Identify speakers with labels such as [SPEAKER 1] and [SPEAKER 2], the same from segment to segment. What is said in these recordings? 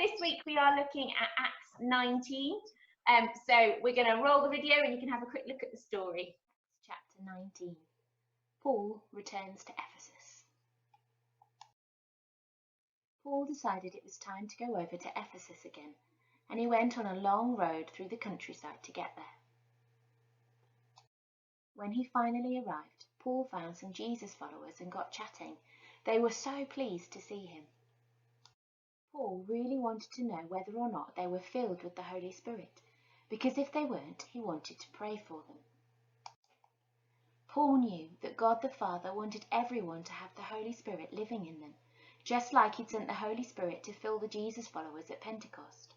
[SPEAKER 1] this week we are looking at Acts 19. So we're going to roll the video and you can have a quick look at the story. Chapter 19. Paul returns to Ephesus. Paul decided it was time to go over to Ephesus again, and he went on a long road through the countryside to get there. When he finally arrived, Paul found some Jesus followers and got chatting. They were so pleased to see him. Paul really wanted to know whether or not they were filled with the Holy Spirit, because if they weren't, he wanted to pray for them. Paul knew that God the Father wanted everyone to have the Holy Spirit living in them, just like he'd sent the Holy Spirit to fill the Jesus followers at Pentecost.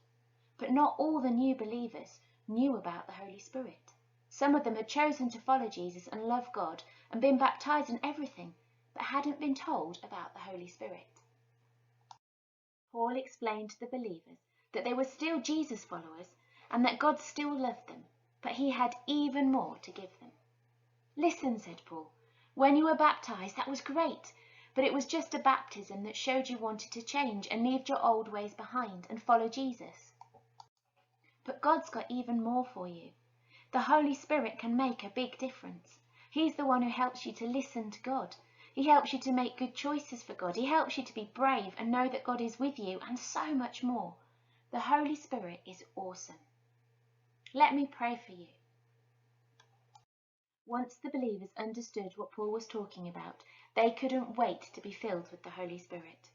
[SPEAKER 1] But not all the new believers knew about the Holy Spirit. Some of them had chosen to follow Jesus and love God and been baptized and everything, but hadn't been told about the Holy Spirit. Paul explained to the believers that they were still Jesus followers and that God still loved them, but he had even more to give them. Listen, said Paul, when you were baptized, that was great, but it was just a baptism that showed you wanted to change and leave your old ways behind and follow Jesus. But God's got even more for you. The Holy Spirit can make a big difference. He's the one who helps you to listen to God. He helps you to make good choices for God. He helps you to be brave and know that God is with you, and so much more. The Holy Spirit is awesome. Let me pray for you. Once the believers understood what Paul was talking about, they couldn't wait to be filled with the Holy Spirit.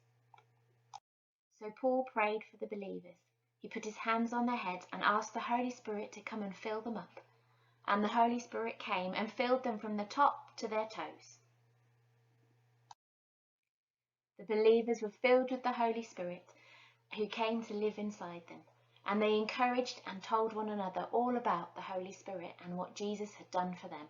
[SPEAKER 1] So Paul prayed for the believers. He put his hands on their heads and asked the Holy Spirit to come and fill them up. And the Holy Spirit came and filled them from the top to their toes. The believers were filled with the Holy Spirit, who came to live inside them, and they encouraged and told one another all about the Holy Spirit and what Jesus had done for them.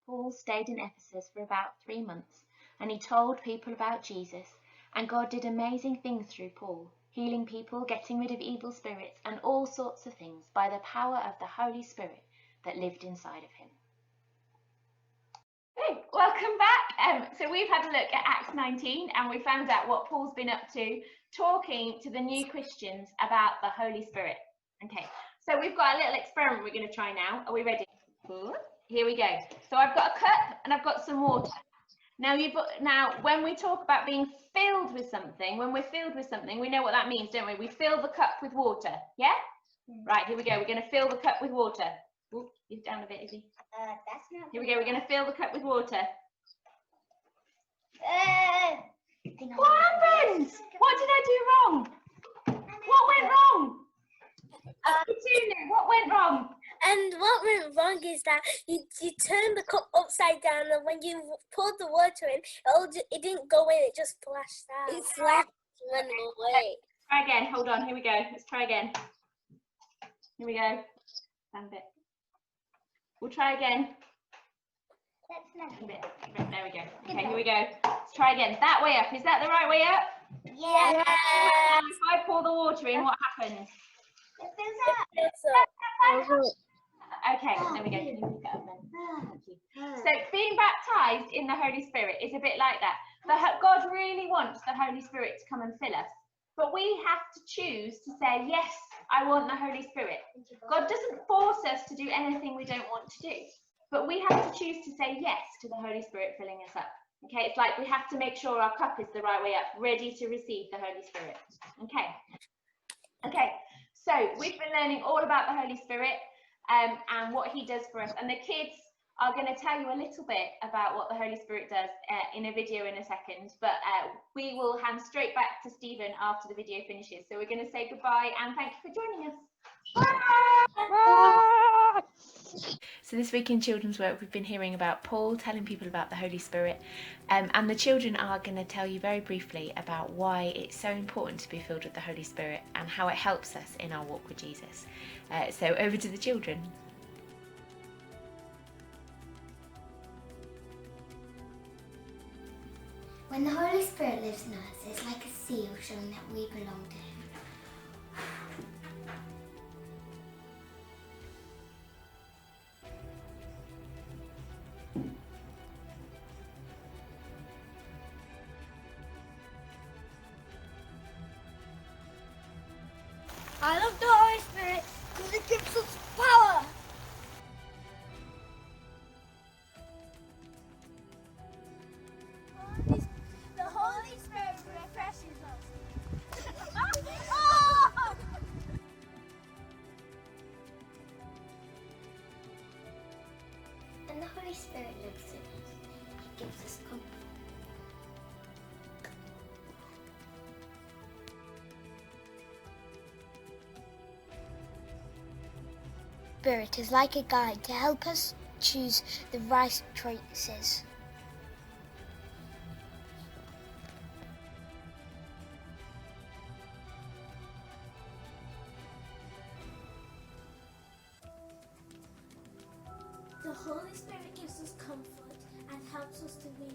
[SPEAKER 1] Paul stayed in Ephesus for about 3 months, and he told people about Jesus, and God did amazing things through Paul, healing people, getting rid of evil spirits, and all sorts of things by the power of the Holy Spirit that lived inside of him. Hey, welcome back. So we've had a look at Acts 19 and we found out what Paul's been up to, talking to the new Christians about the Holy Spirit. Okay, so we've got a little experiment we're going to try now. Are we ready? Here we go. So I've got a cup and I've got some water. Now, when we talk about being filled with something, when we're filled with something, we know what that means, don't we? We fill the cup with water, yeah? Right, here we go. We're going to fill the cup with water. Ooh, he's down a bit, is he?
[SPEAKER 2] That's not.
[SPEAKER 1] Here we go. We're going to fill the cup with water. What happened? What did I do wrong? What went wrong? What went wrong?
[SPEAKER 2] And what went wrong is that you turned the cup upside down, and when you poured the water in, it didn't go in, it just splashed out. It splashed and went away.
[SPEAKER 1] Try again. Hold on. Here we go. Let's try again. Here we go. Stand a bit. We'll try again.
[SPEAKER 2] That's not
[SPEAKER 1] A bit. There we go. Okay, here we go. Let's try again. That way up. Is that the right way up?
[SPEAKER 2] Yeah.
[SPEAKER 1] And if I pour the water in, what happens?
[SPEAKER 2] It fills up.
[SPEAKER 1] Okay, there we go. Can you pick it up then? Thank you. So being baptized in the Holy Spirit is a bit like that. God really wants the Holy Spirit to come and fill us. But we have to choose to say, yes, I want the Holy Spirit. God doesn't force us to do anything we don't want to do. But we have to choose to say yes to the Holy Spirit filling us up. Okay, it's like we have to make sure our cup is the right way up, ready to receive the Holy Spirit. Okay, so we've been learning all about the Holy Spirit and what he does for us. And the kids are going to tell you a little bit about what the Holy Spirit does in a video in a second. But we will hand straight back to Stephen after the video finishes. So we're going to say goodbye and thank you for joining us. Bye. So this week in children's work, we've been hearing about Paul telling people about the Holy Spirit, and the children are going to tell you very briefly about why it's so important to be filled with the Holy Spirit and how it helps us in our walk with Jesus. So over to the children.
[SPEAKER 3] When the Holy Spirit lives in us, it's like a seal showing that we belong to him.
[SPEAKER 2] I love the Holy Spirit because it gives us power. The Holy Spirit refreshes us.
[SPEAKER 3] And the Holy Spirit lives in us. He gives us comfort. Spirit is like a guide to help us choose the right choices.
[SPEAKER 2] The Holy Spirit gives us comfort and helps us to read